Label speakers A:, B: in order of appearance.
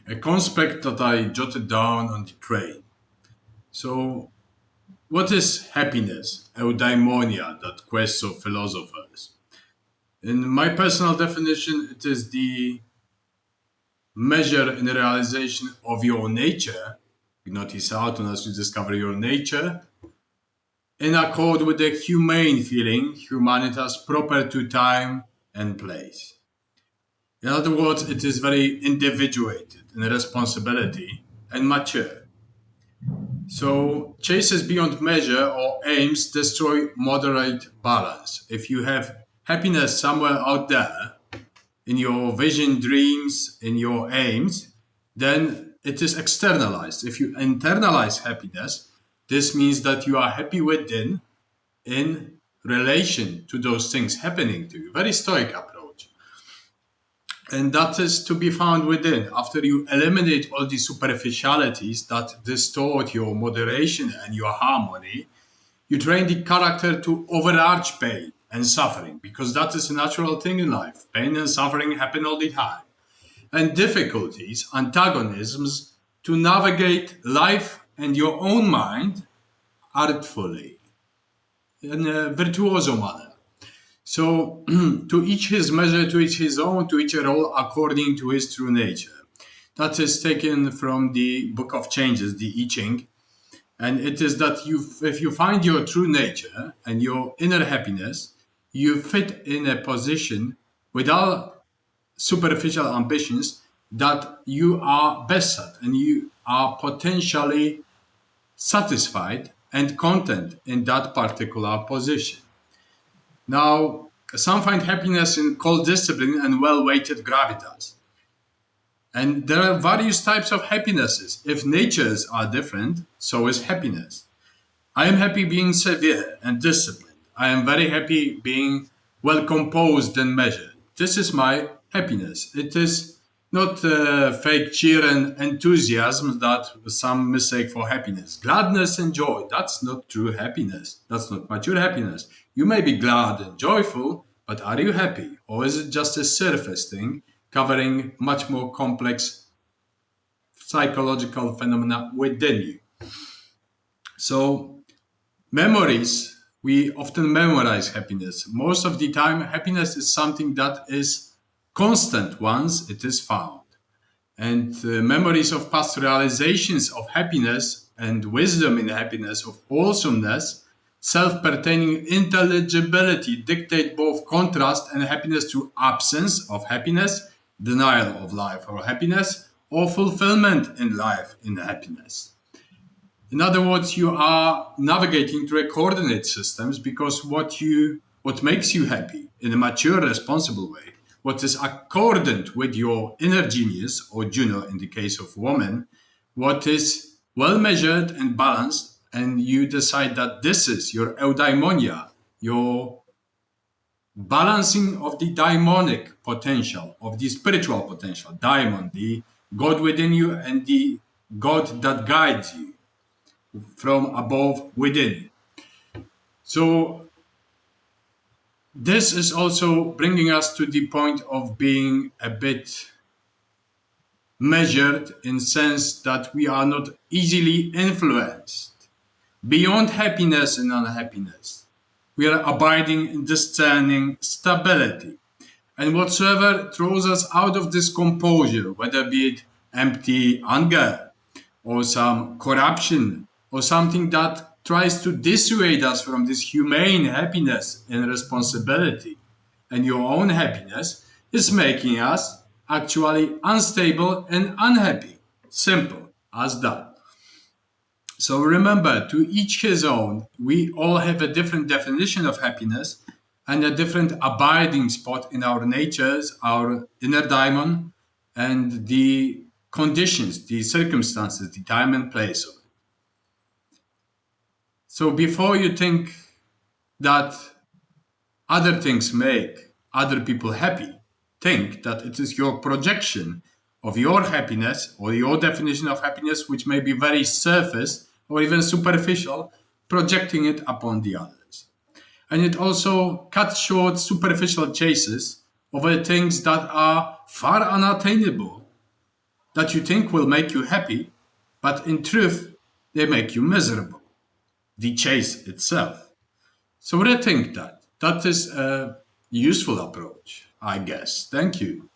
A: a concept that I jotted down on the train. So, what is happiness? Eudaimonia, that quest of philosophers. In my personal definition, it is the measure in the realization of your nature. You notice out unless you discover your nature in accord with the humane feeling, humanitas proper to time and place. In other words, it is very individuated in responsibility and mature. So chases beyond measure or aims destroy moderate balance. If you have happiness somewhere out there in your vision, dreams, in your aims, then it is externalized. If you internalize happiness, this means that you are happy within in relation to those things happening to you. Very stoic approach. And that is to be found within. After you eliminate all the superficialities that distort your moderation and your harmony, you train the character to overarch pain and suffering, because that is a natural thing in life. Pain and suffering happen all the time. And difficulties, antagonisms, to navigate life and your own mind artfully, in a virtuoso manner. So, to each his measure, to each his own, to each a role according to his true nature. That is taken from the Book of Changes, the I Ching. And it is that if you find your true nature and your inner happiness, you fit in a position without superficial ambitions that you are best at and you are potentially satisfied and content in that particular position. Now, some find happiness in cold discipline and well-weighted gravitas. And there are various types of happinesses. If natures are different, so is happiness. I am happy being severe and disciplined. I am very happy being well composed and measured. This is my happiness. It is not fake cheer and enthusiasm that some mistake for happiness. Gladness and joy, that's not true happiness. That's not mature happiness. You may be glad and joyful, but are you happy? Or is it just a surface thing covering much more complex psychological phenomena within you? So, memories, we often memorize happiness. Most of the time, happiness is something that is constant once it is found. And memories of past realizations of happiness and wisdom in happiness, of wholesomeness, self-pertaining intelligibility dictate both contrast and happiness through absence of happiness, denial of life or happiness, or fulfillment in life in happiness. In other words, you are navigating through coordinate systems because what makes you happy in a mature, responsible way, what is accordant with your inner genius, or Juno in the case of woman, what is well measured and balanced, and you decide that this is your eudaimonia, your balancing of the daimonic potential, of the spiritual potential, daimon, the God within you and the God that guides you from above within. So this is also bringing us to the point of being a bit measured in sense that we are not easily influenced beyond happiness and unhappiness. We are abiding in discerning stability. And whatsoever throws us out of this composure, whether be it empty anger or some corruption or something that tries to dissuade us from this humane happiness and responsibility and your own happiness, is making us actually unstable and unhappy. Simple as that. So remember, to each his own. We all have a different definition of happiness and a different abiding spot in our natures, our inner daimon, and the conditions, the circumstances, the time and place of it. So before you think that other things make other people happy, think that it is your projection of your happiness or your definition of happiness, which may be very surface or even superficial, projecting it upon the others. And it also cuts short superficial chases over things that are far unattainable, that you think will make you happy, but in truth, they make you miserable. The chase itself. So what I think that is a useful approach, I guess. Thank you.